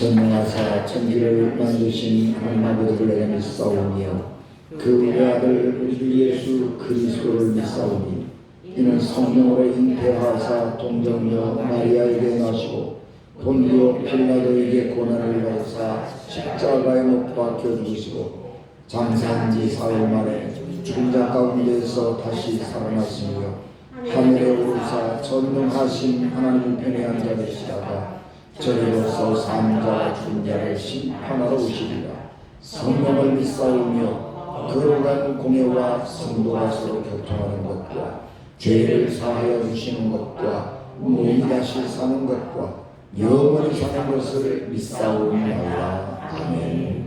전능하사 천지를 만드신 하나님 아버지를 내가 믿사오며 그 외아들 우리 주 예수 그리스도를 믿사오니 이는 성령으로 잉태하사 동정녀 마리아에게 나시고 본디오 필라도에게 고난을 받으사 십자가에 못 박혀 죽으시고 장사한 지 사흘 만에 죽은 자 가운데서 다시 살아나시며 하늘에 오르사 전능하신 하나님 편에 앉아 계시다가 저리로서 산자와 죽은 자를 심판하러 오시리라. 성령을 믿사오며 거룩한 공예와 성도가 서로 교통하는 것과 죄를 사하여 주시는 것과 몸이 다시 사는 것과 영원히 사는 것을 믿사오니라. 아멘.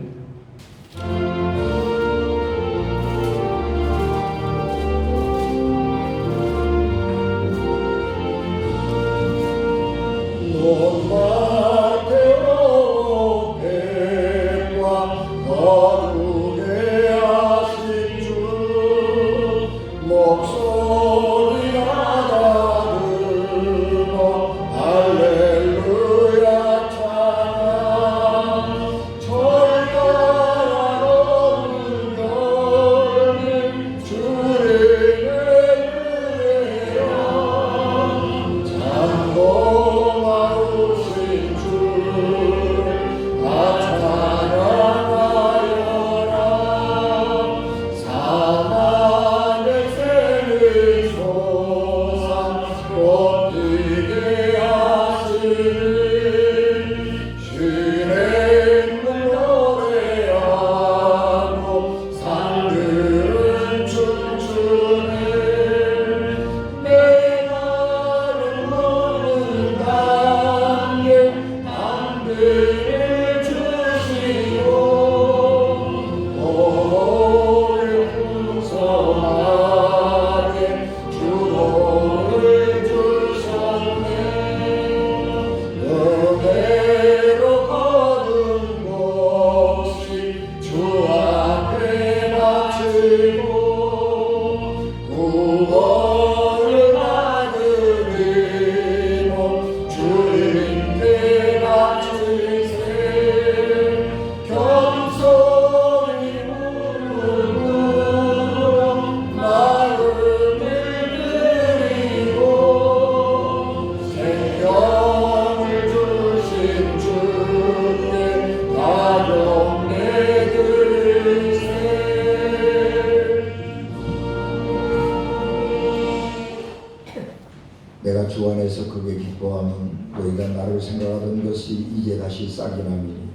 내가 주 안에서 크게 기뻐하면 너희가 나를 생각하던 것이 이제 다시 싹이 나미니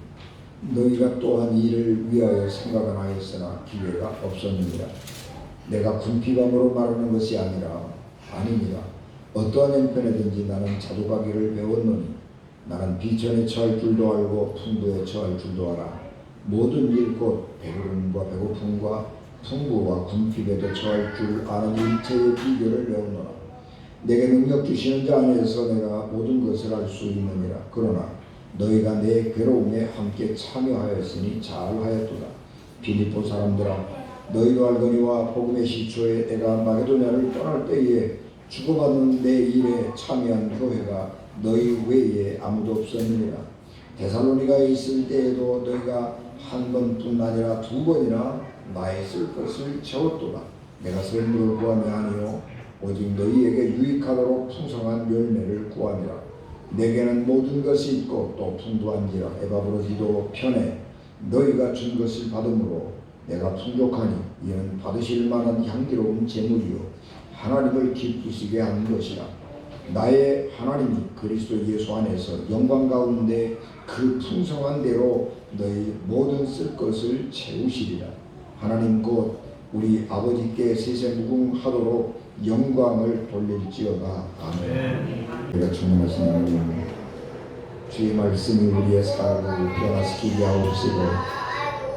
너희가 또한 이를 위하여 생각은 하였으나 기회가 없었느니라. 내가 군피감으로 말하는 것이 아니니라. 어떠한 형편에든지 나는 자독하기를 배웠노니 나는 비천에 처할 줄도 알고 풍부에 처할 줄도 알아. 모든 일 곧 배부름과 배고픔과 풍부와 군핍에도 처할 줄 아는 일체의 비결을 배웠노라. 내게 능력 주시는 자 안에서 내가 모든 것을 알 수 있느니라. 그러나 너희가 내 괴로움에 함께 참여하였으니 잘하였도다. 빌립보 사람들아, 너희도 알거니와 복음의 시초에 내가 마게도냐를 떠날 때에 주고받는 내 일에 참여한 교회가 너희 외에 아무도 없었느니라. 데살로니가에 있을 때에도 너희가 한 번뿐 아니라 두 번이나 나의 쓸 것을 채웠도다. 내가 선물을 구함이 아니요 오직 너희에게 유익하도록 풍성한 열매를 구함이라. 내게는 모든 것이 있고 또 풍부한지라. 에바브로디도 편에 너희가 준 것을 받음으로 내가 풍족하니 이는 받으실 만한 향기로운 제물이요 하나님을 기쁘시게 하는 것이라. 나의 하나님이 그리스도 예수 안에서 영광 가운데 그 풍성한 대로 너희 모든 쓸 것을 채우시리라. 하나님 곧 우리 아버지께 세세무궁하도록 영광을 돌릴지어다. 아멘. 우리가 충만하신 하나님, 주의 말씀이 우리의 삶을 변화시키게 하옵시고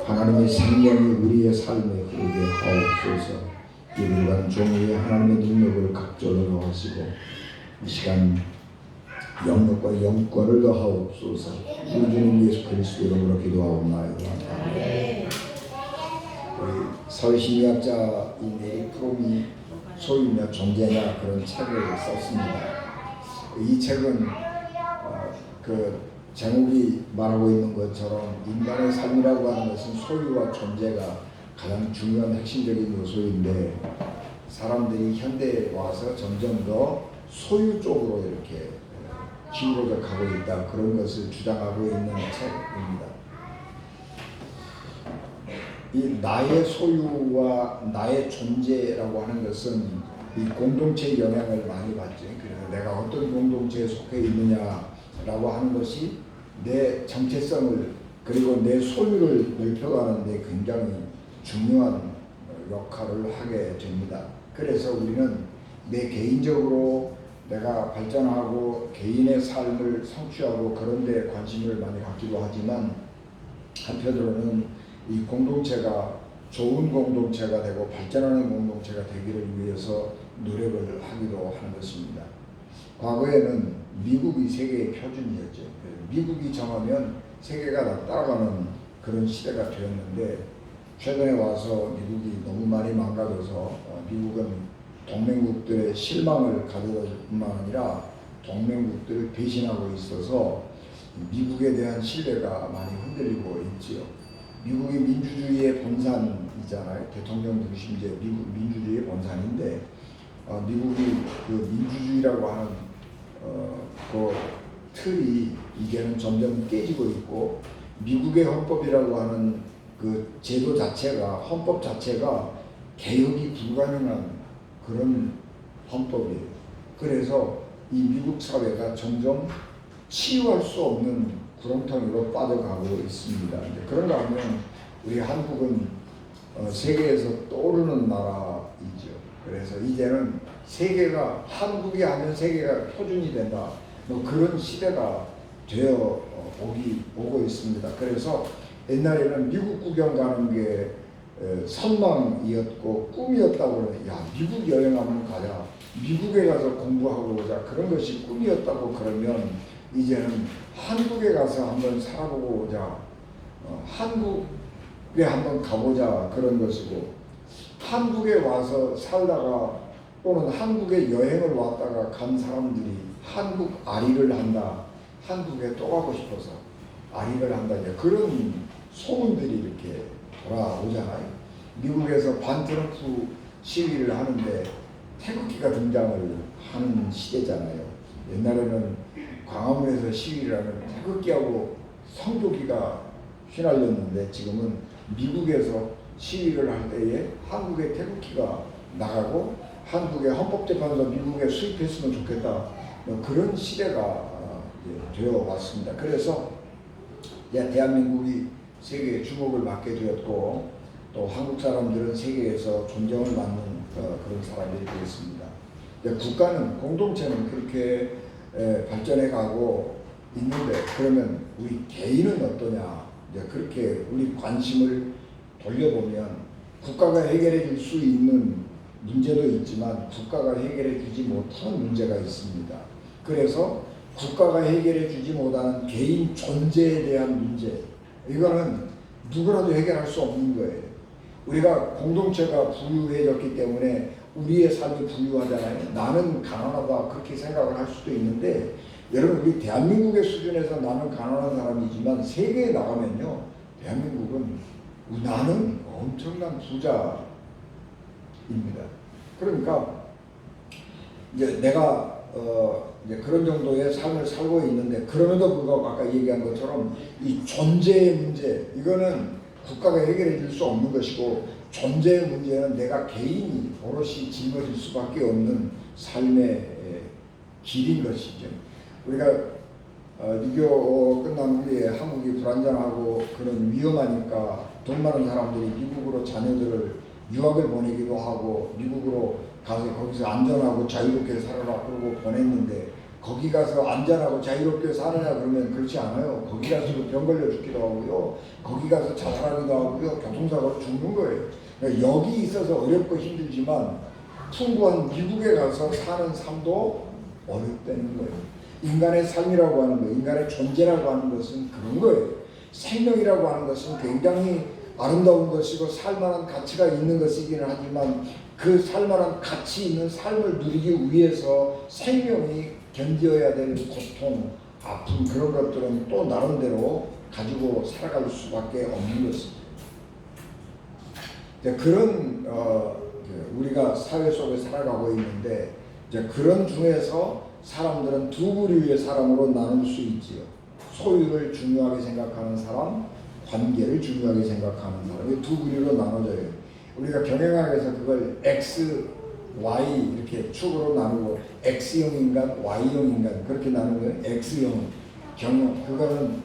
하나님의 생명이 우리의 삶에 흐르게 하옵소서. 이분간 종의 하나님의 능력을 각절로 더하시고 이 시간 영역과 영권을 더하옵소서. 우리 주님 예수 그리스도 이름으로 기도하옵나이다. 아멘. 우리 사회심리학자인 에릭 프롬이 소유냐 존재냐 그런 책을 썼습니다. 이 책은 그 제목이 말하고 있는 것처럼 인간의 삶이라고 하는 것은 소유와 존재가 가장 중요한 핵심적인 요소인데 사람들이 현대에 와서 점점 더 소유 쪽으로 이렇게 기울어져 가고 있다. 그런 것을 주장하고 있는 책입니다. 이 나의 소유와 나의 존재라고 하는 것은 이 공동체의 영향을 많이 받죠. 그래서 내가 어떤 공동체에 속해 있느냐라고 하는 것이 내 정체성을 그리고 내 소유를 넓혀가는 데 굉장히 중요한 역할을 하게 됩니다. 그래서 우리는 내 개인적으로 내가 발전하고 개인의 삶을 성취하고 그런 데 관심을 많이 갖기도 하지만 한편으로는 이 공동체가 좋은 공동체가 되고 발전하는 공동체가 되기를 위해서 노력을 하기도 하는 것입니다. 과거에는 미국이 세계의 표준이었죠. 미국이 정하면 세계가 다 따라가는 그런 시대가 되었는데 최근에 와서 미국이 너무 많이 망가져서 미국은 동맹국들의 실망을 가져다 줄 뿐만 아니라 동맹국들을 배신하고 있어서 미국에 대한 신뢰가 많이 흔들리고 있지요. 미국이 민주주의의 본산이잖아요. 대통령 중심제 미국 민주주의의 본산인데 미국이 그 민주주의라고 하는 그 틀이 이제는 점점 깨지고 있고 미국의 헌법이라고 하는 그 제도 자체가 헌법 자체가 개혁이 불가능한 그런 헌법이에요. 그래서 이 미국 사회가 점점 치유할 수 없는 구렁텅이로 빠져가고 있습니다. 이제 그런가 하면 우리 한국은 세계에서 떠오르는 나라이죠. 그래서 이제는 세계가 한국이 하면 세계가 표준이 된다. 뭐 그런 시대가 되어 오고 있습니다. 그래서 옛날에는 미국 구경 가는 게 선망이었고 꿈이었다고 그러면 야 미국 여행 한번 가자. 미국에 가서 공부하고 오자. 그런 것이 꿈이었다고 그러면 이제는 한국에 가서 한번 살아보고 오자. 한국에 한번 가보자. 그런 것이고 한국에 와서 살다가 또는 한국에 여행을 왔다가 간 사람들이 한국 아리를 한다. 한국에 또 가고 싶어서 아리를 한다. 그런 소문들이 이렇게 돌아오잖아요. 미국에서 반트럼프 시위를 하는데 태극기가 등장을 하는 시대잖아요. 옛날에는 광화문에서 시위를 하면 태극기하고 성조기가 휘날렸는데 지금은 미국에서 시위를 할 때에 한국의 태극기가 나가고 한국의 헌법재판소 미국에 수입했으면 좋겠다. 그런 시대가 되어 왔습니다. 그래서 대한민국이 세계에 주목을 받게 되었고 또 한국 사람들은 세계에서 존경을 받는 그런 사람들이 되겠습니다. 국가는 공동체는 그렇게 발전해 가고 있는데 그러면 우리 개인은 어떠냐? 그렇게 우리 관심을 돌려보면 국가가 해결해 줄 수 있는 문제도 있지만 국가가 해결해 주지 못하는 문제가 있습니다. 그래서 국가가 해결해 주지 못하는 개인 존재에 대한 문제, 이거는 누구라도 해결할 수 없는 거예요. 우리가 공동체가 부유해졌기 때문에 우리의 삶이 부유하잖아요. 나는 가난하다 그렇게 생각을 할 수도 있는데 여러분 우리 대한민국의 수준에서 나는 가난한 사람이지만 세계에 나가면요 대한민국은 나는 엄청난 부자입니다. 그러니까 이제 내가 이제 그런 정도의 삶을 살고 있는데 그럼에도 불구하고 아까 얘기한 것처럼 이 존재의 문제 이거는 국가가 해결해 줄 수 없는 것이고 존재의 문제는 내가 개인이 오롯이 짊어질 수밖에 없는 삶의 길인 것이죠. 우리가 6.25 끝난 후에 한국이 불안정하고 그런 위험하니까 돈 많은 사람들이 미국으로 자녀들을 유학을 보내기도 하고 미국으로 가서 거기서 안전하고 자유롭게 살아라 그러고 보냈는데 거기 가서 안전하고 자유롭게 사느냐 그러면 그렇지 않아요. 거기 가서도 병 걸려 죽기도 하고요. 거기 가서 자살하기도 하고요. 교통사고로 죽는 거예요. 그러니까 여기 있어서 어렵고 힘들지만 풍부한 미국에 가서 사는 삶도 어렵다는 거예요. 인간의 삶이라고 하는 거, 인간의 존재라고 하는 것은 그런 거예요. 생명이라고 하는 것은 굉장히 아름다운 것이고 살만한 가치가 있는 것이기는 하지만 그 살만한 가치 있는 삶을 누리기 위해서 생명이 견뎌야 될 고통, 아픔 그런 것들은 또 나름대로 가지고 살아갈 수밖에 없는 것입니다. 이제 그런 우리가 사회 속에 살아가고 있는데 이제 그런 중에서 사람들은 두 부류의 사람으로 나눌 수 있지요. 소유를 중요하게 생각하는 사람, 관계를 중요하게 생각하는 사람. 이 두 부류로 나눠져요. 우리가 경영학에서 그걸 X, Y 이렇게 축으로 나누고 X형 인간, Y형 인간 그렇게 나누는 거예요. X형 경영 그거는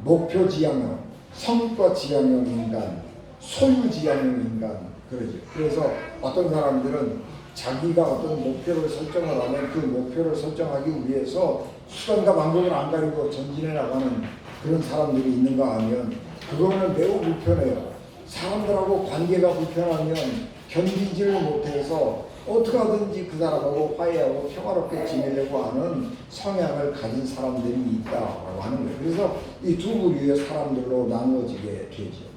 목표 지향형, 성과 지향형 인간, 소유 지향형 인간 그러죠. 그래서 어떤 사람들은 자기가 어떤 목표를 설정을 하면 그 목표를 설정하기 위해서 수단과 방법을 안 가리고 전진해 나가는 그런 사람들이 있는가 하면 그거는 매우 불편해요. 사람들하고 관계가 불편하면 견디지를 못해서 어떻게 하든지 그 사람하고 화해하고 평화롭게 지내려고 하는 성향을 가진 사람들이 있다고 하는 거예요. 그래서 이 두 부류의 사람들로 나누어지게 되죠.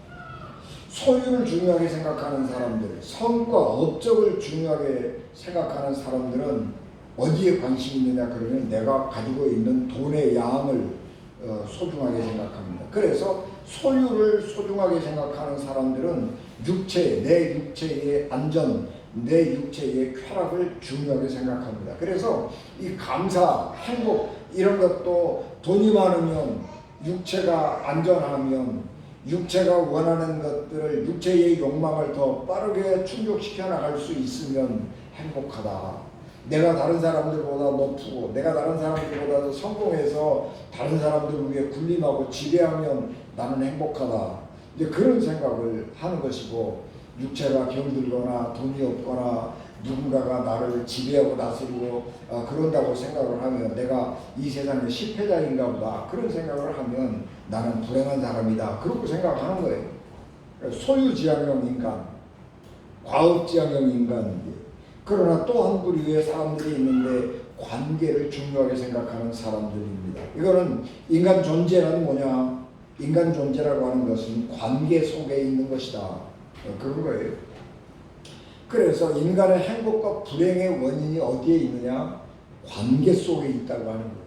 소유를 중요하게 생각하는 사람들, 성과 업적을 중요하게 생각하는 사람들은 어디에 관심이 있느냐 그러면 내가 가지고 있는 돈의 양을 소중하게 생각합니다. 그래서 소유를 소중하게 생각하는 사람들은 내 육체의 안전, 내 육체의 쾌락을 중요하게 생각합니다. 그래서 이 감사, 행복 이런 것도 돈이 많으면 육체가 안전하면 육체가 원하는 것들을 육체의 욕망을 더 빠르게 충족시켜 나갈 수 있으면 행복하다. 내가 다른 사람들보다 높고 내가 다른 사람들보다 더 성공해서 다른 사람들 위해 군림하고 지배하면 나는 행복하다. 이제 그런 생각을 하는 것이고 육체가 병들거나 돈이 없거나 누군가가 나를 지배하고 다스리고 그런다고 생각을 하면 내가 이 세상의 실패자인가 보다 그런 생각을 하면 나는 불행한 사람이다 그렇게 생각하는 거예요. 소유지향형 인간, 과업지향형 인간. 그러나 또 한 부류의 사람들이 있는데 관계를 중요하게 생각하는 사람들입니다. 이거는 인간 존재란 뭐냐? 인간 존재라고 하는 것은 관계 속에 있는 것이다. 그런 거예요. 그래서 인간의 행복과 불행의 원인이 어디에 있느냐? 관계 속에 있다고 하는 거예요.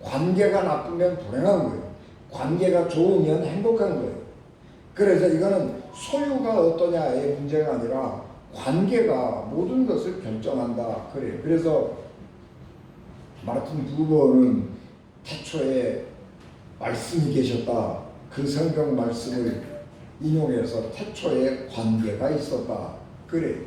관계가 나쁘면 불행한 거예요. 관계가 좋으면 행복한 거예요. 그래서 이거는 소유가 어떠냐의 문제가 아니라 관계가 모든 것을 결정한다. 그래요. 그래서 마르틴 부버는 태초에 말씀이 계셨다. 그 성경 말씀을 인용해서 태초에 관계가 있었다. 그래요.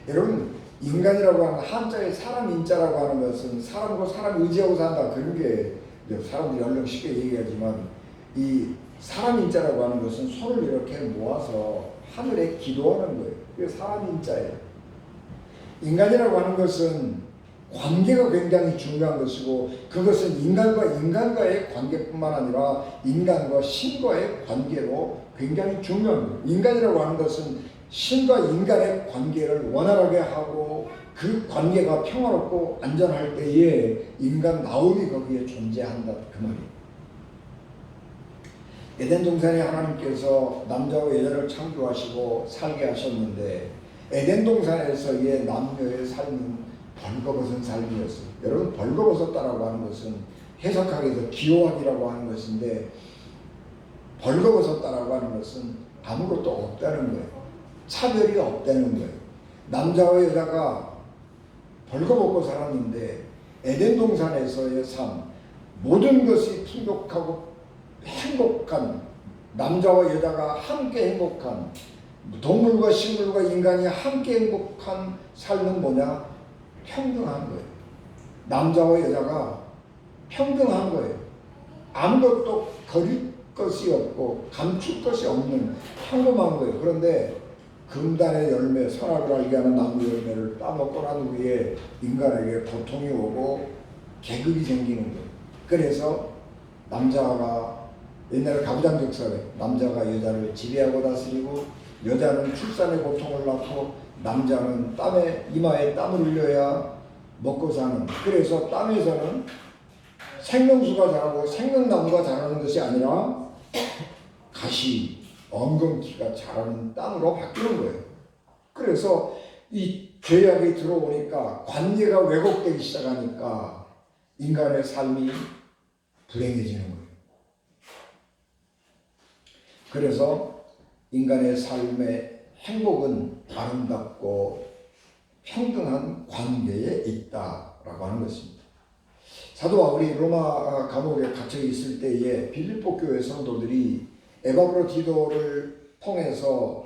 여러분 인간이라고 하는 한자의 사람 인자라고 하는 것은 사람과 사람 의지하고 산다. 그런 게 사람들이 얼른 쉽게 얘기하지만 이 사람 인자라고 하는 것은 손을 이렇게 모아서 하늘에 기도하는 거예요. 그게 사람 인자예요. 인간이라고 하는 것은 관계가 굉장히 중요한 것이고 그것은 인간과 인간과의 관계뿐만 아니라 인간과 신과의 관계로 굉장히 중요한 거예요. 인간이라고 하는 것은 신과 인간의 관계를 원활하게 하고 그 관계가 평화롭고 안전할 때에 인간 나옴이 거기에 존재한다 그 말이에요. 에덴 동산에 하나님께서 남자와 여자를 창조하시고 살게 하셨는데 에덴 동산에서의 남녀의 삶은 벌거벗은 삶이었어요. 여러분 벌거벗었다라고 하는 것은 해석하기에서 기호학이라고 하는 것인데 벌거벗었다라고 하는 것은 아무것도 없다는 거예요. 차별이 없다는 거예요. 남자와 여자가 벌거벗고 살았는데 에덴 동산에서의 삶 모든 것이 풍족하고 행복한 남자와 여자가 함께 행복한 동물과 식물과 인간이 함께 행복한 삶은 뭐냐? 평등한 거예요. 남자와 여자가 평등한 거예요. 아무것도 거릴 것이 없고 감출 것이 없는 평범한 거예요. 그런데 금단의 열매, 선악을 알게 하는 나무 열매를 따먹고 난 후에 인간에게 고통이 오고 계급이 생기는 거예요. 그래서 남자가 옛날에 가부장적 사회, 남자가 여자를 지배하고 다스리고 여자는 출산의 고통을 낳고 남자는 이마에 땀을 흘려야 먹고 사는. 그래서 땅에서는 생명수가 자라고 생명나무가 자라는 것이 아니라 가시, 엉겅퀴가 자라는 땅으로 바뀌는 거예요. 그래서 이 죄악이 들어오니까 관계가 왜곡되기 시작하니까 인간의 삶이 불행해지는 거예요. 그래서 인간의 삶의 행복은 아름답고 평등한 관계에 있다라고 하는 것입니다. 사도 바울이 로마 감옥에 갇혀 있을 때에 빌립보 교회 성도들이 에바브로디도를 통해서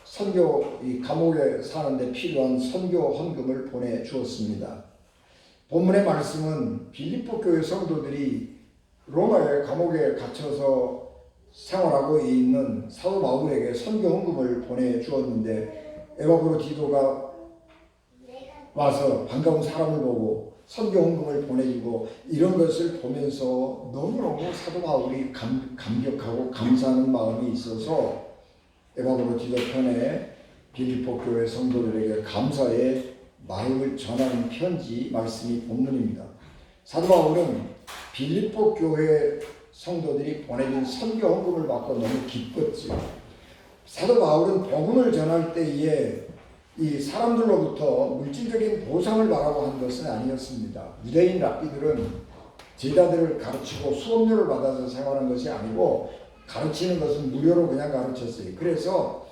선교, 이 감옥에 사는데 필요한 선교 헌금을 보내주었습니다. 본문의 말씀은 빌립보 교회 성도들이 로마의 감옥에 갇혀서 생활하고 있는 사도 바울에게 선교 헌금을 보내주었는데 에바브로디도가 와서 반가운 사람을 보고 선교 헌금을 보내주고 이런 것을 보면서 너무너무 사도 바울이 감격하고 감사하는 마음이 있어서 에바브로디도 편에 빌립보 교회 성도들에게 감사의 마음을 전하는 편지 말씀이 본문입니다. 사도 바울은 빌립보 교회 성도들이 보내준 선교 헌금을 받고 너무 기뻤지요. 사도 바울은 복음을 전할 때에 이 사람들로부터 물질적인 보상을 바라고 한 것은 아니었습니다. 유대인 랍비들은 제자들을 가르치고 수업료를 받아서 생활한 것이 아니고 가르치는 것은 무료로 그냥 가르쳤어요. 그래서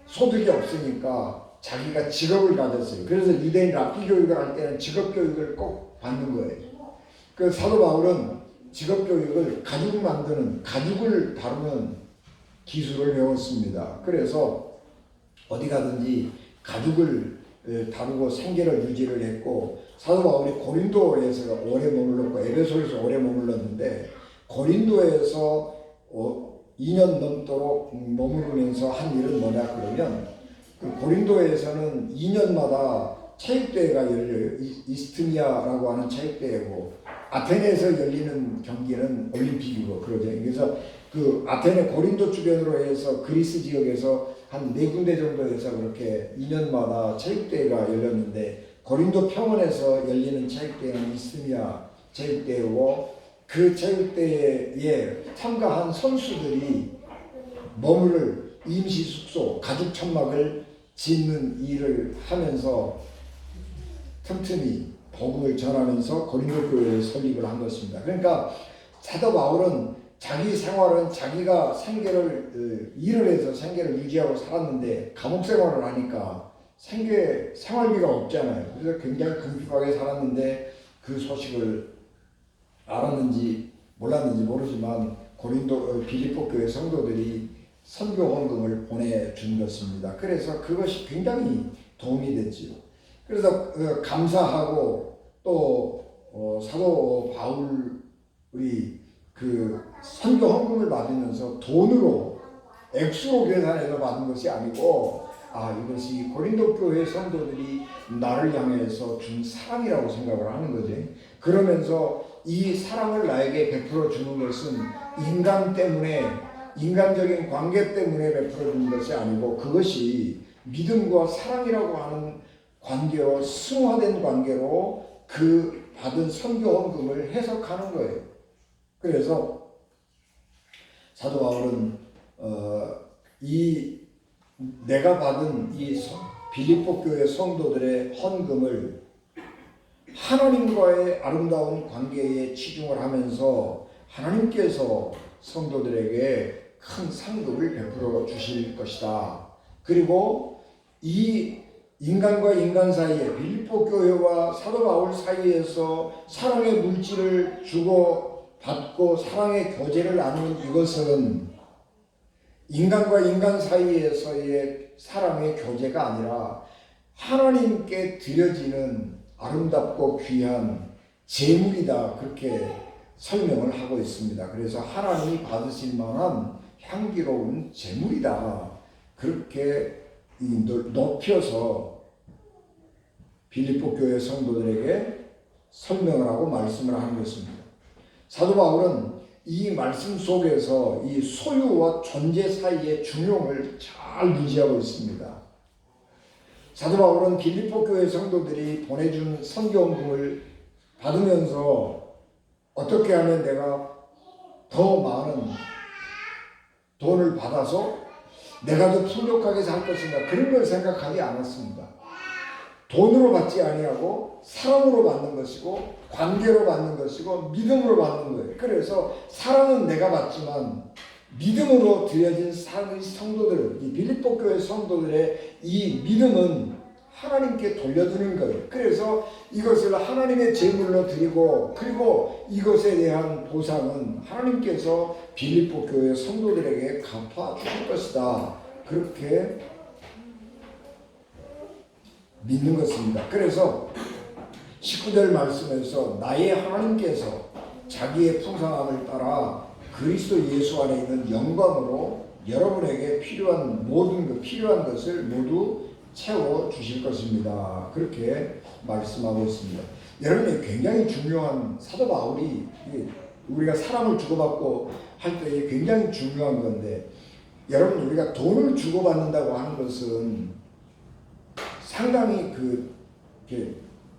소득이 없으니까 자기가 직업을 가졌어요. 그래서 유대인 랍비 교육을 할 때는 직업 교육을 꼭 받는 거예요. 그 사도 바울은 직업 교육을 가죽 만드는, 가죽을 다루는 기술을 배웠습니다. 그래서 어디 가든지 가죽을 다루고 생계를 유지를 했고, 사도 바울이 고린도에서 오래 머물렀고 에베소에서 오래 머물렀는데 고린도에서 2년 넘도록 머무르면서 한 일은 뭐냐 그러면 그 고린도에서는 2년마다 체육대회가 열려요. 이스트미아라고 하는 체육대회고 아테네에서 열리는 경기는 올림픽이고 그러죠. 그래서 그 아테네 고린도 주변으로 해서 그리스 지역에서 한 4군데 정도에서 그렇게 2년마다 체육대회가 열렸는데 고린도 평원에서 열리는 체육대회는 이스미아 체육대회고 그 체육대회에 참가한 선수들이 머무를 임시 숙소, 가죽 천막을 짓는 일을 하면서 틈틈이 복음을 전하면서 고린도 교회를 설립을 한 것입니다. 그러니까 사도 바울은 자기 생활은 자기가 일을 해서 생계를 유지하고 살았는데 감옥 생활을 하니까 생활비가 없잖아요. 그래서 굉장히 궁핍하게 살았는데 그 소식을 알았는지 몰랐는지 모르지만 빌립보 교회 성도들이 선교 헌금을 보내준 것입니다. 그래서 그것이 굉장히 도움이 됐지요. 그래서 감사하고 또 사도 바울이 그 선교 헌금을 받으면서 돈으로 액수로 계산해서 받은 것이 아니고 이것이 고린도 교회 성도들이 나를 향해서 준 사랑이라고 생각을 하는 거지. 그러면서 이 사랑을 나에게 베풀어 주는 것은 인간 때문에 인간적인 관계 때문에 베풀어 주는 것이 아니고 그것이 믿음과 사랑이라고 하는 관계로 승화된 관계로 그 받은 선교 헌금을 해석하는 거예요. 그래서 사도 바울은 내가 받은 이 빌립보 교회 성도들의 헌금을 하나님과의 아름다운 관계에 치중을 하면서 하나님께서 성도들에게 큰 상급을 베풀어 주실 것이다. 그리고 이 인간과 인간 사이에 빌립보 교회와 사도 바울 사이에서 사랑의 물질을 주고 받고 사랑의 교제를 나누는 이것은 인간과 인간 사이에서의 사랑의 교제가 아니라 하나님께 드려지는 아름답고 귀한 제물이다. 그렇게 설명을 하고 있습니다. 그래서 하나님이 받으실 만한 향기로운 제물이다. 그렇게 높여서 빌립보 교회 성도들에게 설명을 하고 말씀을 하는 것입니다. 사도 바울은 이 말씀 속에서 이 소유와 존재 사이의 중용을 잘 유지하고 있습니다. 사도 바울은 빌립보 교회 성도들이 보내준 선교헌금을 받으면서 어떻게 하면 내가 더 많은 돈을 받아서 내가 더 풍족하게 살 것인가 그런 걸 생각하지 않았습니다. 돈으로 받지 아니하고 사랑으로 받는 것이고 관계로 받는 것이고 믿음으로 받는 거예요. 그래서 사랑은 내가 받지만 믿음으로 드려진 삶의 성도들, 이 빌립보 교회 성도들의 이 믿음은 하나님께 돌려드리는 거예요. 그래서 이것을 하나님의 제물로 드리고 그리고 이것에 대한 보상은 하나님께서 빌립보 교회 성도들에게 갚아 주실 것이다. 그렇게 믿는 것입니다. 그래서 19절 말씀에서 나의 하나님께서 자기의 풍성함을 따라 그리스도 예수 안에 있는 영광으로 여러분에게 필요한 필요한 것을 모두 채워 주실 것입니다. 그렇게 말씀하고 있습니다. 여러분이 굉장히 중요한 사도 바울이 우리가 사람을 주고받고 할 때 굉장히 중요한 건데 여러분 우리가 돈을 주고받는다고 하는 것은 상당히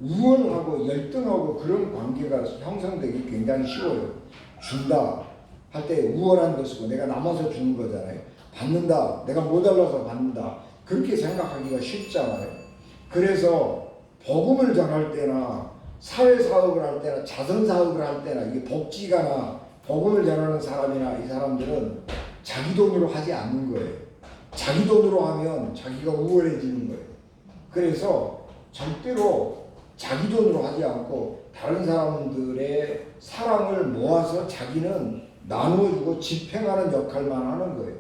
우월하고 열등하고 그런 관계가 형성되기 굉장히 쉬워요. 준다 할 때 우월한 것이고 내가 남아서 주는 거잖아요. 받는다 내가 모자라서 받는다 그렇게 생각하기가 쉽잖아요. 그래서 복음을 전할 때나 사회사업을 할 때나 자선사업을 할 때나 이게 복지가나 복음을 전하는 사람이나 이 사람들은 자기 돈으로 하지 않는 거예요. 자기 돈으로 하면 자기가 우월해지는 거예요. 그래서 절대로 자기 돈으로 하지 않고 다른 사람들의 사랑을 모아서 자기는 나누어주고 집행하는 역할만 하는 거예요.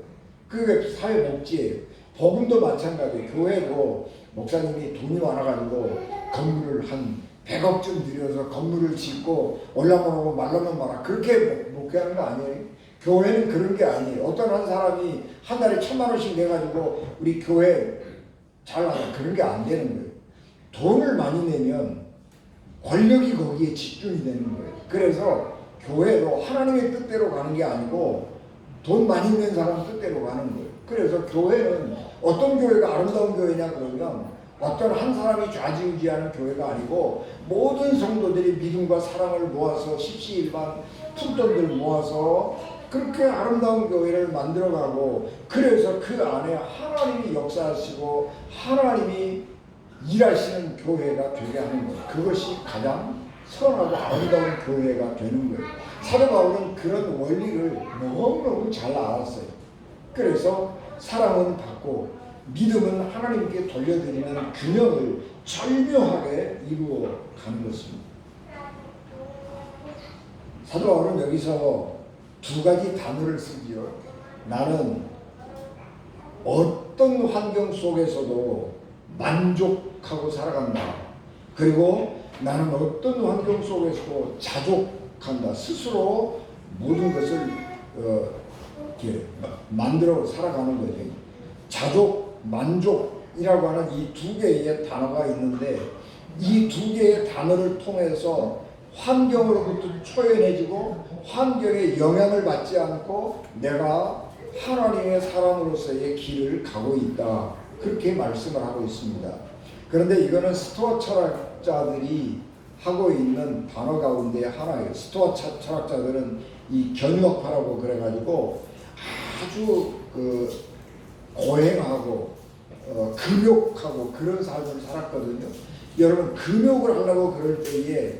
그게 사회복지예요. 복음도 마찬가지예요. 교회도 목사님이 돈이 많아가지고 건물을 한 100억쯤 들여서 건물을 짓고 올라면 오고 말라면 말아 그렇게 목회하는 거 아니에요. 교회는 그런 게 아니에요. 어떤 한 사람이 한 달에 1,000만 원씩 내가지고 우리 교회 잘하자 그런 게 안 되는 거예요. 돈을 많이 내면 권력이 거기에 집중이 되는 거예요. 그래서 교회도 하나님의 뜻대로 가는 게 아니고 돈 많이 낸 사람 뜻대로 가는 거예요. 그래서 교회는 어떤 교회가 아름다운 교회냐 그러면 어떤 한 사람이 좌지우지하는 교회가 아니고 모든 성도들이 믿음과 사랑을 모아서 십시일반 푼돈들 모아서 그렇게 아름다운 교회를 만들어가고 그래서 그 안에 하나님이 역사하시고 하나님이 일하시는 교회가 되게 하는 거예요. 그것이 가장 선하고 아름다운 교회가 되는 거예요. 사도 바울은 그런 원리를 너무너무 잘 알았어요. 그래서 사랑은 받고 믿음은 하나님께 돌려드리는 균형을 절묘하게 이루어 가는 것입니다. 사도 바울은 여기서 두 가지 단어를 쓰지요. 나는 어떤 환경 속에서도 만족하고 살아간다. 그리고 나는 어떤 환경 속에서도 자족한다. 스스로 모든 것을 이렇게 만들어 살아가는 거죠. 자족, 만족이라고 하는 이 두 개의 단어가 있는데 이 두 개의 단어를 통해서 환경으로부터 초연해지고 환경에 영향을 받지 않고 내가 하나님의 사람으로서의 길을 가고 있다. 그렇게 말씀을 하고 있습니다. 그런데 이거는 스토아 철학자들이 하고 있는 단어 가운데 하나예요. 스토아 철학자들은 이 견유학파라고 그래가지고 아주 고행하고 금욕하고 그런 삶을 살았거든요. 여러분 금욕을 하려고 그럴 때에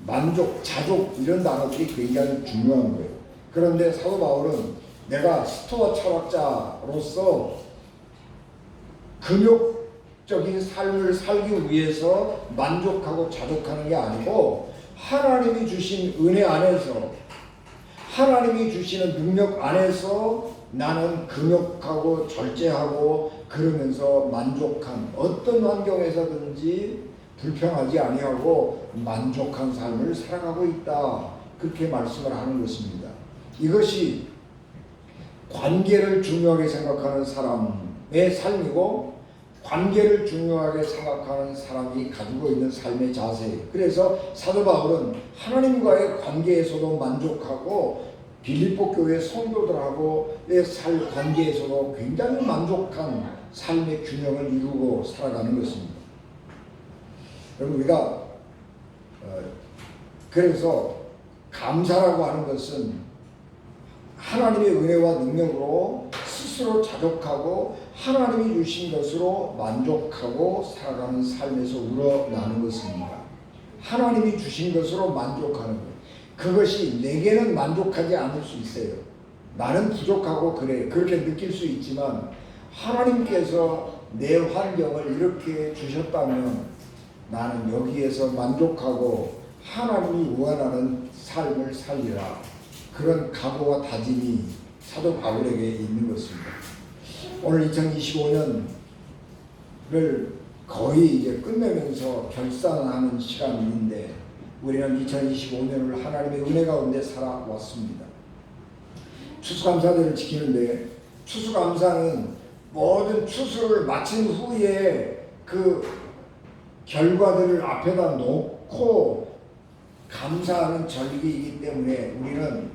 만족, 자족 이런 단어들이 굉장히 중요한 거예요. 그런데 사도 바울은 내가 스토아 철학자로서 금욕적인 삶을 살기 위해서 만족하고 자족하는 게 아니고 하나님이 주신 은혜 안에서 하나님이 주시는 능력 안에서 나는 금욕하고 절제하고 그러면서 만족한 어떤 환경에서든지 불평하지 아니하고 만족한 삶을 살아가고 있다. 그렇게 말씀을 하는 것입니다. 이것이 관계를 중요하게 생각하는 사람의 삶이고 관계를 중요하게 생각하는 사람이 가지고 있는 삶의 자세예요. 그래서 사도 바울은 하나님과의 관계에서도 만족하고 빌립보 교회 성도들하고의 관계에서도 굉장히 만족한 삶의 균형을 이루고 살아가는 것입니다. 여러분 우리가 그래서 감사라고 하는 것은 하나님의 은혜와 능력으로 스스로 자족하고 하나님이 주신 것으로 만족하고 살아가는 삶에서 우러나는 것입니다. 하나님이 주신 것으로 만족하는 것. 그것이 내게는 만족하지 않을 수 있어요. 나는 부족하고 그래. 그렇게 느낄 수 있지만 하나님께서 내 환경을 이렇게 주셨다면 나는 여기에서 만족하고 하나님이 원하는 삶을 살리라. 그런 각오와 다짐이 사도 바울에게 있는 것입니다. 오늘 2025년을 거의 이제 끝내면서 결산하는 시간인데 우리는 2025년을 하나님의 은혜 가운데 살아왔습니다. 추수감사절을 지키는데 추수감사는 모든 추수를 마친 후에 그 결과들을 앞에다 놓고 감사하는 절기이기 때문에 우리는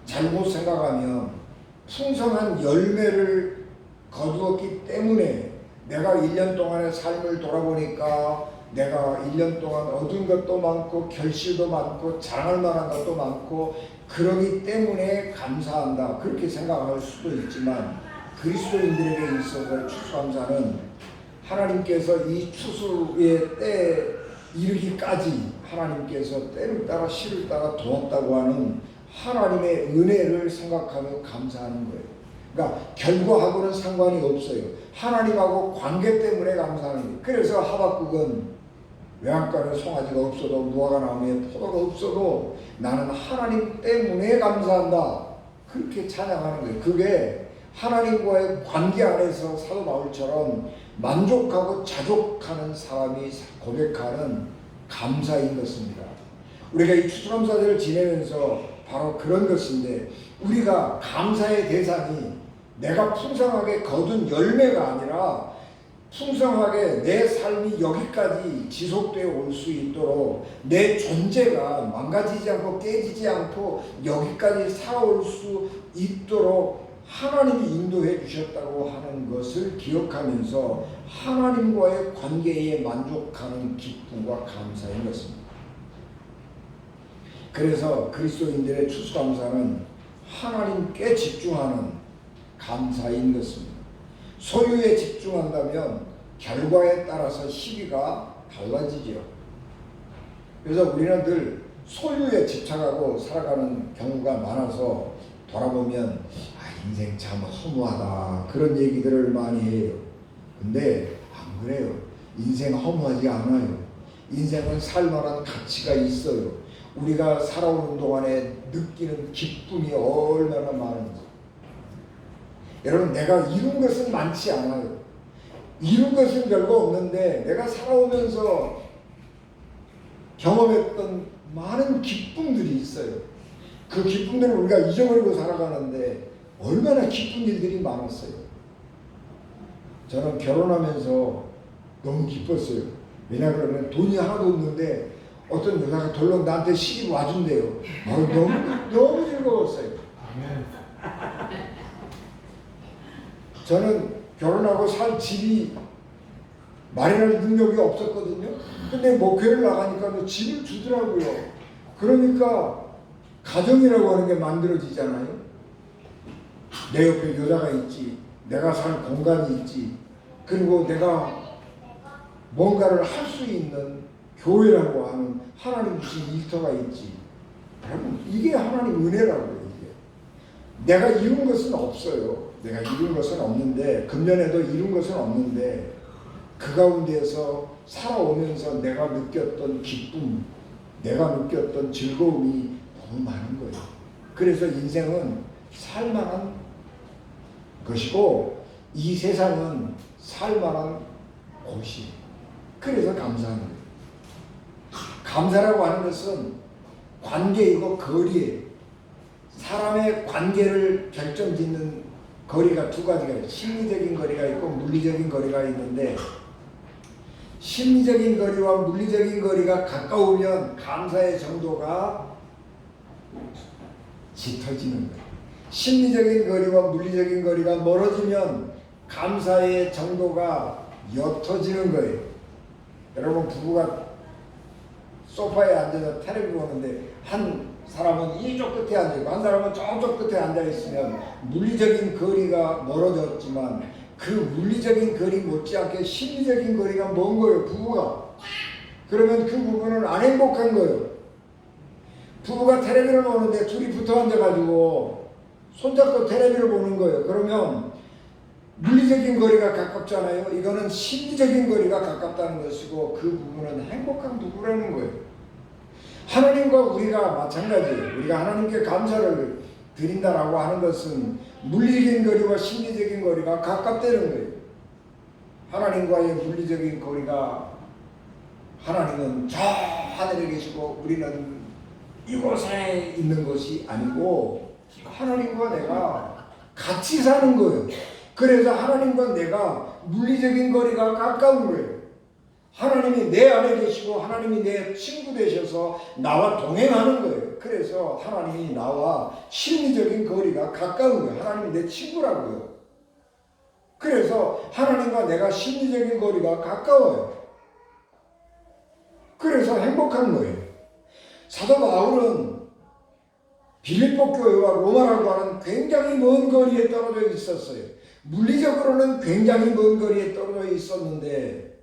잘못 생각하면 풍성한 열매를 거두었기 때문에 내가 1년 동안의 삶을 돌아보니까 내가 1년 동안 얻은 것도 많고 결실도 많고 자랑할 만한 것도 많고 그러기 때문에 감사한다 그렇게 생각할 수도 있지만 그리스도인들에게 있어서 추수감사는 하나님께서 이 추수의 때에 이르기까지 하나님께서 때를 따라 시를 따라 도왔다고 하는 하나님의 은혜를 생각하며 감사하는 거예요. 그러니까 결과하고는 상관이 없어요. 하나님하고 관계 때문에 감사하는 거예요. 그래서 하박국은 외양간에 송아지가 없어도 무화과 나무에 포도가 없어도 나는 하나님 때문에 감사한다. 그렇게 찬양하는 거예요. 그게 하나님과의 관계 안에서 사도 바울처럼 만족하고 자족하는 사람이 고백하는 감사인 것입니다. 우리가 이 추수감사절을 지내면서 바로 그런 것인데 우리가 감사의 대상이 내가 풍성하게 거둔 열매가 아니라 풍성하게 내 삶이 여기까지 지속되어 올 수 있도록 내 존재가 망가지지 않고 깨지지 않고 여기까지 살아올 수 있도록 하나님이 인도해 주셨다고 하는 것을 기억하면서 하나님과의 관계에 만족하는 기쁨과 감사인 것입니다. 그래서 그리스도인들의 추수감사는 하나님께 집중하는 감사인 것입니다. 소유에 집중한다면 결과에 따라서 시기가 달라지죠. 그래서 우리는 늘 소유에 집착하고 살아가는 경우가 많아서 돌아보면 인생 참 허무하다 그런 얘기들을 많이 해요. 근데 안 그래요. 인생 허무하지 않아요. 인생은 살만한 가치가 있어요. 우리가 살아오는 동안에 느끼는 기쁨이 얼마나 많은지. 여러분 내가 이룬 것은 많지 않아요. 이룬 것은 별거 없는데 내가 살아오면서 경험했던 많은 기쁨들이 있어요. 그 기쁨들을 우리가 잊어버리고 살아가는데 얼마나 기쁜 일들이 많았어요. 저는 결혼하면서 너무 기뻤어요. 왜냐하면 돈이 하나도 없는데 어떤 여자가 덜렁 나한테 시집 와준대요. 너무 즐거웠어요. 저는 결혼하고 살 집이 마련할 능력이 없었거든요. 근데 목회를 나가니까 집을 주더라고요. 그러니까 가정이라고 하는 게 만들어지잖아요. 내 옆에 여자가 있지, 내가 살 공간이 있지, 그리고 내가 뭔가를 할 수 있는 교회라고 하는 하나님 주신 일터가 있지. 여러분 이게 하나님 은혜라고요. 이게 내가 이룬 것은 없어요. 내가 이룬 것은 없는데 금년에도 이룬 것은 없는데 그 가운데서 살아오면서 내가 느꼈던 기쁨, 내가 느꼈던 즐거움이 너무 많은 거예요. 그래서 인생은 살만한 것이고 이 세상은 살만한 곳이. 그래서 감사하는 거예요. 감사라고 하는 것은 관계이고 거리예요. 사람의 관계를 결정짓는 거리가 두 가지가 있어요. 심리적인 거리가 있고 물리적인 거리가 있는데 심리적인 거리와 물리적인 거리가 가까우면 감사의 정도가 짙어지는 거예요. 심리적인 거리와 물리적인 거리가 멀어지면 감사의 정도가 옅어지는 거예요. 여러분 부부가 소파에 앉아서 텔레비 보는데 한 사람은 이쪽 끝에 앉아있고 한 사람은 저쪽 끝에 앉아있으면 물리적인 거리가 멀어졌지만 그 물리적인 거리 못지않게 심리적인 거리가 먼 거예요. 부부가. 그러면 그 부부는 안 행복한 거예요. 부부가 텔레비를 보는데 둘이 붙어 앉아가지고 손잡고 텔레비를 보는 거예요. 그러면 물리적인 거리가 가깝잖아요. 이거는 심리적인 거리가 가깝다는 것이고 그 부부는 행복한 부부라는 거예요. 하나님과 우리가 마찬가지. 우리가 하나님께 감사를 드린다라고 하는 것은 물리적인 거리와 심리적인 거리가 가깝다는 거예요. 하나님과의 물리적인 거리가 하나님은 저 하늘에 계시고 우리는 이곳에 있는 것이 아니고 하나님과 내가 같이 사는 거예요. 그래서 하나님과 내가 물리적인 거리가 가까운 거예요. 하나님이 내 안에 계시고 하나님이 내 친구 되셔서 나와 동행하는 거예요. 그래서 하나님이 나와 심리적인 거리가 가까운 거예요. 하나님이 내 친구라고요. 그래서 하나님과 내가 심리적인 거리가 가까워요. 그래서 행복한 거예요. 사도 바울은 빌립보 교회와 로마라고 하는 굉장히 먼 거리에 떨어져 있었어요. 물리적으로는 굉장히 먼 거리에 떨어져 있었는데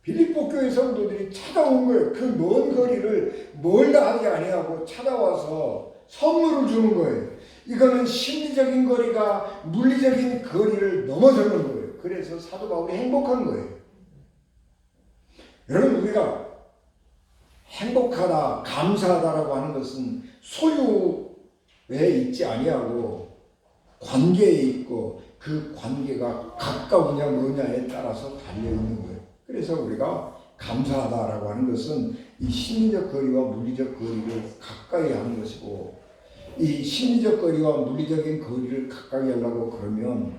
빌립보 교회 성도들이 찾아온 거예요. 그 먼 거리를 멀다 하지 아니하고 찾아와서 선물을 주는 거예요. 이거는 심리적인 거리가 물리적인 거리를 넘어서는 거예요. 그래서 사도 바울이 행복한 거예요. 여러분, 우리가 행복하다, 감사하다라고 하는 것은 소유에 있지 아니하고 관계에 있고 그 관계가 가까우냐 뭐냐에 따라서 달려있는 거예요. 그래서 우리가 감사하다라고 하는 것은 이 심리적 거리와 물리적 거리를 가까이 하는 것이고, 이 심리적 거리와 물리적인 거리를 가까이 하려고 그러면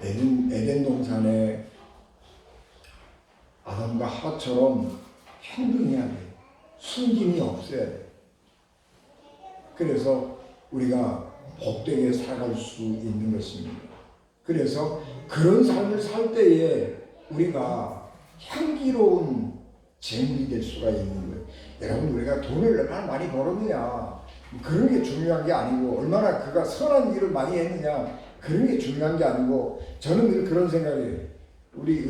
에덴 동산에 아담과 하와처럼 행동해야 돼요. 순진이 없어야 돼요. 그래서 우리가 복되게 살아갈 수 있는 것입니다. 그래서 그런 삶을 살 때에 우리가 향기로운 재물이 될 수가 있는 거예요. 여러분, 우리가 돈을 얼마나 많이 벌었느냐 그런 게 중요한 게 아니고, 얼마나 그가 선한 일을 많이 했느냐 그런 게 중요한 게 아니고, 저는 늘 그런 생각이에요. 우리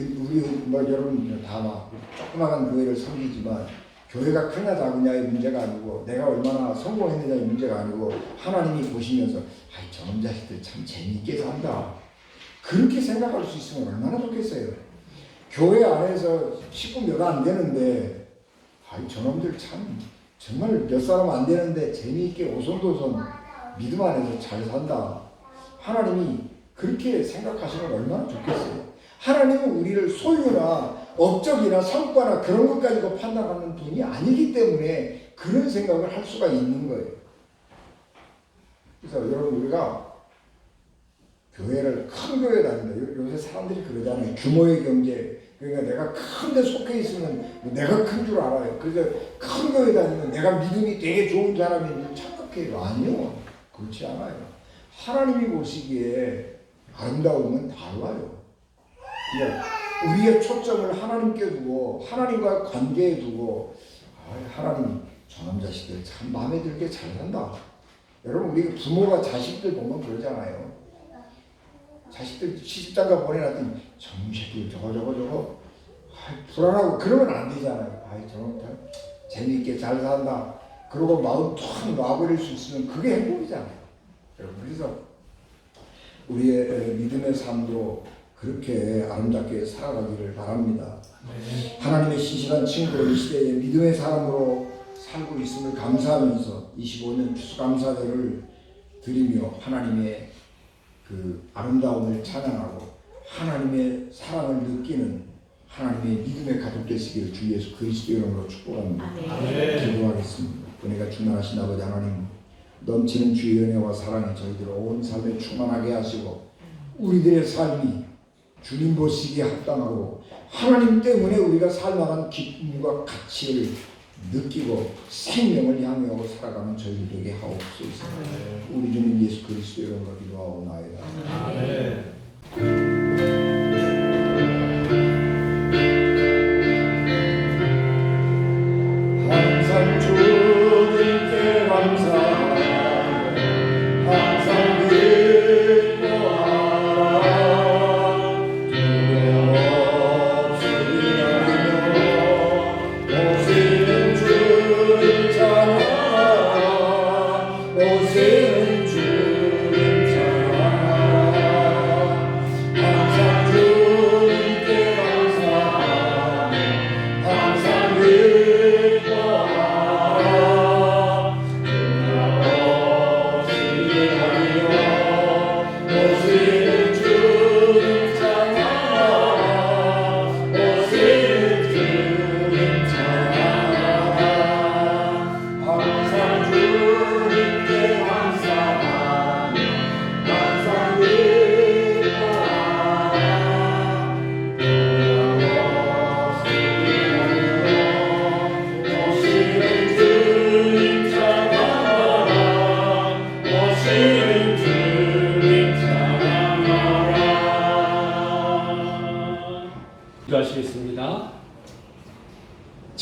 뭐 여러분 다 막 조그마한 교회를 섬기지만 교회가 크냐 작으냐의 문제가 아니고 내가 얼마나 성공했느냐의 문제가 아니고, 하나님이 보시면서 아이 저놈 자식들 참 재미있게 산다 그렇게 생각할 수 있으면 얼마나 좋겠어요. 교회 안에서 식구 몇 안 되는데 아이 저놈들 참 정말 몇 사람 안 되는데 재미있게 오손도손 믿음 안에서 잘 산다. 하나님이 그렇게 생각하시면 얼마나 좋겠어요. 하나님은 우리를 소유나 업적이나 성과나 그런 것 가지고 판단하는 분이 아니기 때문에 그런 생각을 할 수가 있는 거예요. 그래서 여러분, 우리가 교회를 큰 교회 다닌다. 요새 사람들이 그러잖아요. 규모의 경제. 그러니까 내가 큰 데 속해 있으면 내가 큰 줄 알아요. 그래서 큰 교회 다니면 내가 믿음이 되게 좋은 사람인 줄 착각해요. 아니요. 그렇지 않아요. 하나님이 보시기에 아름다움은 달라요. 그러니까 우리의 초점을 하나님께 두고 하나님과 관계에 두고 하나님 저놈 자식들 참 마음에 들게 잘 산다. 여러분, 우리 부모가 자식들 보면 그러잖아요. 자식들 시집장가 보내놨더니 저놈 새끼 저거 불안하고 그러면 안 되잖아요. 아이 저놈 재미있게 잘 산다. 그러고 마음 탁 놔버릴 수 있으면 그게 행복이잖아요. 여러분, 그래서 우리의 믿음의 삶도 그렇게 아름답게 살아가기를 바랍니다. 하나님의 신실한 친구, 이 시대에 믿음의 사람으로 살고 있음을 감사하면서 25년 추수감사절을 드리며 하나님의 그 아름다움을 찬양하고 하나님의 사랑을 느끼는 하나님의 믿음의 가족 되시기를 주 예수 그리스도 이름으로 축복합니다. 기도하겠습니다. 은혜가 충만하신 아버지 하나님, 넘치는 주의 은혜와 사랑이 저희들 온 삶에 충만하게 하시고 우리들의 삶이 주님 보시기에 합당하고 하나님 때문에 우리가 살만한 기쁨과 가치를 느끼고 생명을 향유하고 살아가는 저희들 되게 하옵소서. 우리 주님 예수 그리스도 이름으로 기도하옵나이다. 항상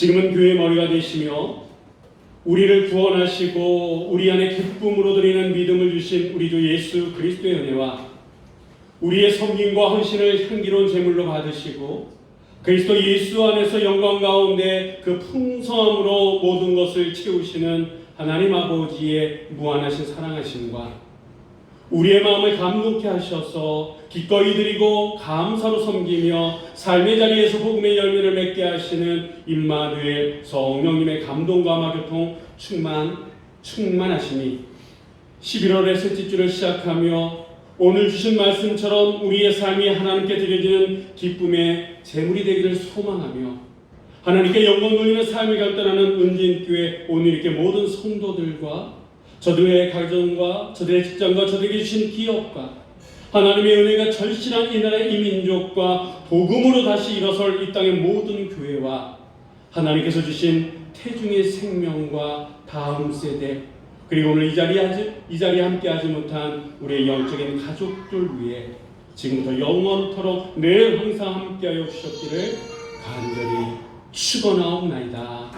지금은 교회의 머리가 되시며 우리를 구원하시고 우리 안에 기쁨으로 드리는 믿음을 주신 우리 주 예수 그리스도의 은혜와 우리의 섬김과 헌신을 향기로운 제물로 받으시고 그리스도 예수 안에서 영광 가운데 그 풍성함으로 모든 것을 채우시는 하나님 아버지의 무한하신 사랑하심과 우리의 마음을 감동케 하셔서 기꺼이 드리고 감사로 섬기며 삶의 자리에서 복음의 열매를 맺게 하시는 임마누엘 성령님의 감동과 마교통 충만하심이 11월의 셋째 주를 시작하며 오늘 주신 말씀처럼 우리의 삶이 하나님께 드려지는 기쁨의 제물이 되기를 소망하며 하나님께 영광 돌리는 삶을 결단하는 은진교회 오늘 이렇게 모든 성도들과 저들의 가정과 저들의 직장과 저들에게 주신 기업과 하나님의 은혜가 절실한 이 나라의 이민족과 복음으로 다시 일어설 이 땅의 모든 교회와 하나님께서 주신 태중의 생명과 다음 세대 그리고 오늘 이 자리에 함께하지 못한 우리의 영적인 가족들 위해 지금부터 영원토록 늘 항상 함께하여 주셨기를 간절히 축원하옵나이다.